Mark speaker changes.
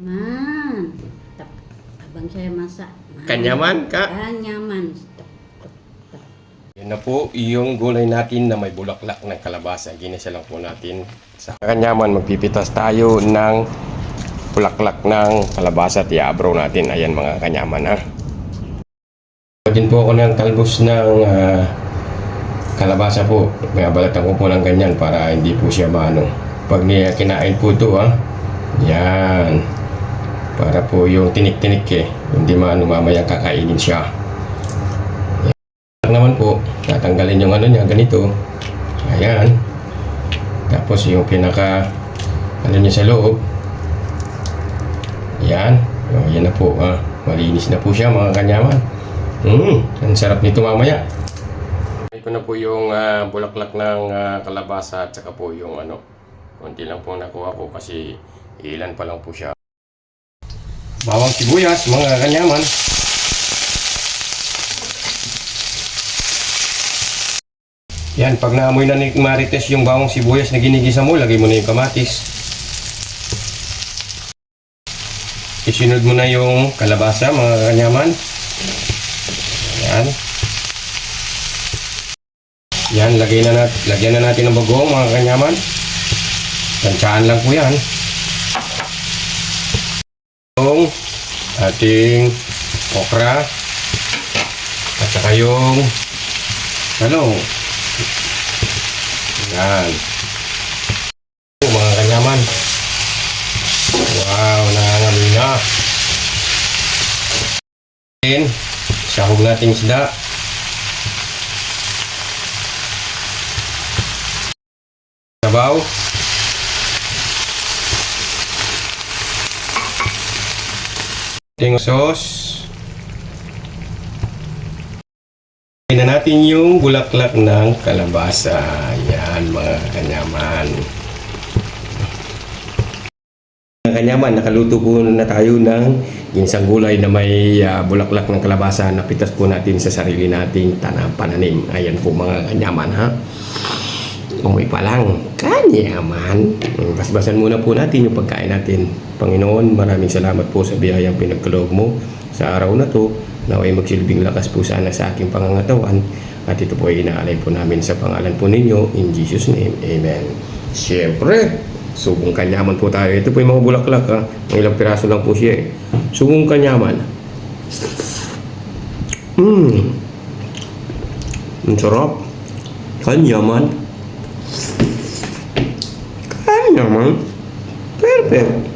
Speaker 1: Man, abang saya masak.
Speaker 2: Kanyaman, Kak?
Speaker 1: Kanyaman.
Speaker 2: Yan na po yung gulay natin na may bulaklak ng kalabasa. Ginisa lang po natin. Sa kanyaman, magpipitas tayo ng bulaklak ng kalabasa at iabraw natin. Ayan mga kanyaman, ha. Din po ako ng talbos ng kalabasa po. May abalatan ko po ng ganyan para hindi po siya maano. Pag niya kinain po ito, ha. Yan. Para po yung tinik-tinik hindi maano mamaya kakainin siya. Yan naman po, tatanggalin yung ano niya, ganito. Ayan. Tapos yung pinaka ano niya sa loob. Ayan. Yan na po, malinis na po siya mga kanyaman. Ang sarap nito mamaya. Ito na po yung bulaklak ng kalabasa at saka po yung ano. Konti lang po nakuha ko kasi ilan pa lang po siya. Bawang sibuyas, mga kanyaman. Yan, pag naamoy na ni Marites yung bawang sibuyas na ginigisa mo, lagay mo na yung kamatis. Isunod mo na yung kalabasa, mga kanyaman. Yan. Yan, lagyan na natin ng bagong, mga kanyaman. Tansyahan lang po yan. Yung ating okra at saka yung talong. Yan. Mga kanyaman. Wow, nangangamoy na. Sahog natin isda. Sabaw. Ting sauce. Na natin yung bulaklak ng kalabasa. Yan mga kanyaman. Mga kanyaman, nakaluto po na tayo ng ginsang gulay na may bulaklak ng kalabasa na pitas po natin sa sarili nating pananim. Ayan po mga kanyaman, ha. Umuwi pa lang. Kanyaman. Basbasan muna po natin yung pagkain natin. Panginoon, maraming salamat po sa biyayang pinagkaloob mo sa araw na to. Naway magsilbing lakas po sana sa aking pangangatawan. At ito po ay inaalay po namin sa pangalan po ninyo. In Jesus' name, Amen. Siyempre, sugong kanyaman po tayo. Ito po yung mga bulaklak, ha. Mga ilang piraso lang po siya, Sugong kanyaman. Ang sarap. Kanyaman. Kanyaman. Perfect.